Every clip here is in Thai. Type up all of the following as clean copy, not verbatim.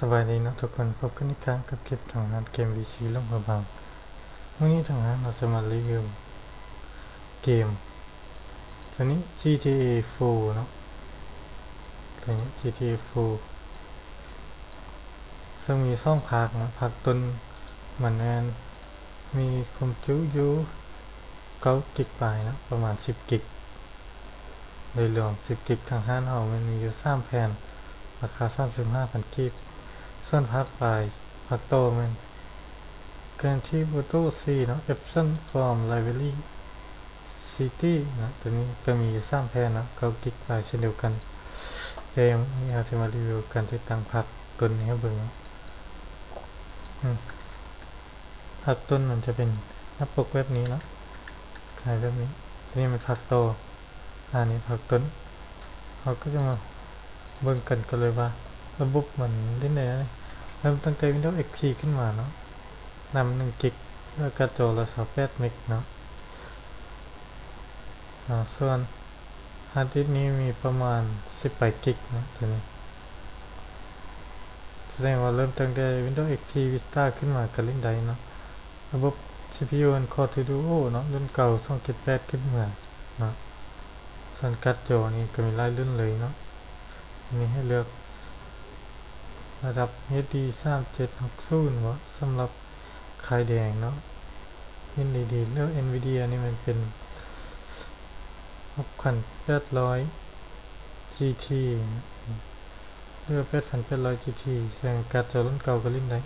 สบายดีนะทุกคนพบกันอีกครั้งกับคลิปทางงานเกม VC ลงกระบังวันนี้ทางงานเราจะมารีวิวเกมตัวนี้ GTA 4 เนาะตัวนี้ GTA 4 ซึ่งมี2 ภาคนะภาคต้นมันแอนมีความจุอยู่9 กิกะไบต์นะประมาณ10 กิกโดยรวม10 กิกทางห้านเรามันมีอยู่3 แผ่นราคา 35,000 กิกส่วนภาคปลายภาคโตมันGrand Theft Auto 4 เนาะ Epson from Library City นะตัวนี้ก็มี3 แผ่นนะ9 กิกะไบต์เช่นเดียวกันเกมนี้เราจะมารีวิวการติดตั้งภาคต้นนี้ให้เบิ่งภาคต้นมันจะเป็นหน้าปกแบบนี้เนาะขายแบบนี้นี่เป็นภาคโตอันนี้ภาคต้นเราก็จะมาเบิ่งกันเลยว่าระบบมันเล่นได้ไหนเริ่มตั้งแต่ Windows XP ขึ้นมาเนาะนำ1 กิกแล้วก็จอละ28 เมกเนาะส่วนฮาร์ดดิสก์นี้มีประมาณ18 กิกนะตัวนี้แสดงว่าเริ่มตั้งแต่ Windows XP Vista ขึ้นมาก็เล่นได้เนาะระบบ CPU Core Duo เนาะรุ่นเก่า278ขึ้นมาเนาะส่วนการ์ดจอนี้ก็มีหลายรุ่นเลยเนาะมีให้เลือกระดับ HD 3760วะสำหรับคายแดงเนาะยินดีๆแล้ว Nvidia นี่มันเป็น6800 GT เลือก8800 GT แสดงการ์ดจอรุ่นเก่าก็เล่นได้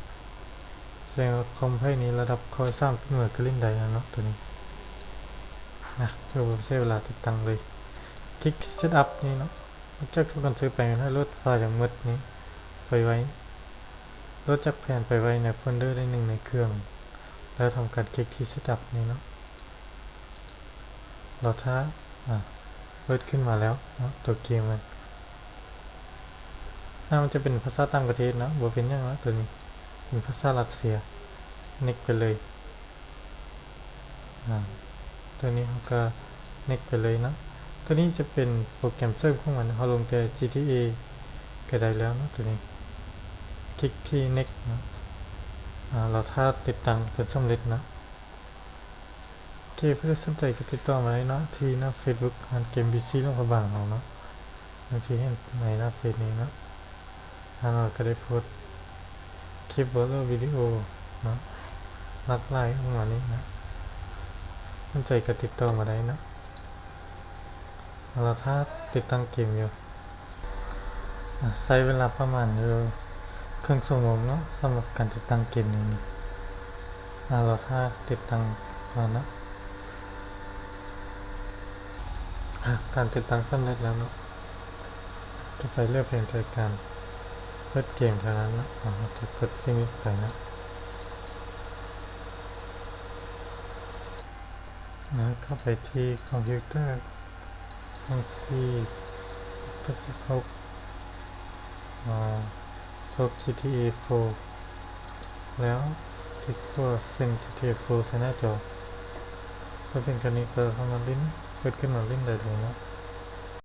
แสดงว่าคอมไพ่นี้ระดับคอย3ขึ้นมาก็เล่นได้เนาะตัวนี้เพื่อใช้เวลาติดตั้งเลยคลิกเซตอัพนี่เนาะจากทุกคนซื้อไปให้ลดไฟล์อย่างมืดนี้ไปไว้ลดจากแผ่นไปไว้ในโฟลเดอร์ได้1ในเครื่องแล้วทำการคลิกที่เซตอัพนี้เนาะเราถ้าเปิดขึ้นมาแล้วตัวเกมมันจะเป็นภาษาต่างประเทศนะบ่เป็นอย่างนะตัวนี้เป็นภาษารัสเซียเน็กไปเลยตัวนี้เขาก็เน็กไปเลยนะตัวนี้จะเป็นโปรแกรมเสริมของมันเขาลงแต่ GTA ก็ได้แล้วนะตัวนี้คลิกที่ next นะเราถ้าติดตั้งเป็นสำเร็จนะโอเคเพื่อสนใจก็ติดต่อมาได้นะที่หน้า Facebook งานเกม BC ลงกระบังเราเนาะบางทีเห็นในหน้าเฟซนี้นะเราก็ได้โพสคลิปวิดีโอนะหลากหลายประมาณนี้นะสนใจก็ติดต่อมาได้นะเราถ้าติดตั้งเกมอยู่ใช้เวลาประมาณครึ่งชั่วโมงเนาะสำหรับการติดตั้งเกมนี้เราถ้าติดตั้งแล้วนะการติดตั้งสำเร็จแล้วเนาะจะไปเลือกเพลงรายการเปิดเกมเท่านั้นนะจะเปิดเพลงนี้ไปนะเข้าไปที่คอมพิวเตอร์3486โซฟ GTA 4แล้วคลิกตัวเซ็น GTA 4ใส่หน้าจอถ้าเป็นการนี้ก็เข้ามาลิ้นเปิดขึ้นมาลิ้นได้เลยนะ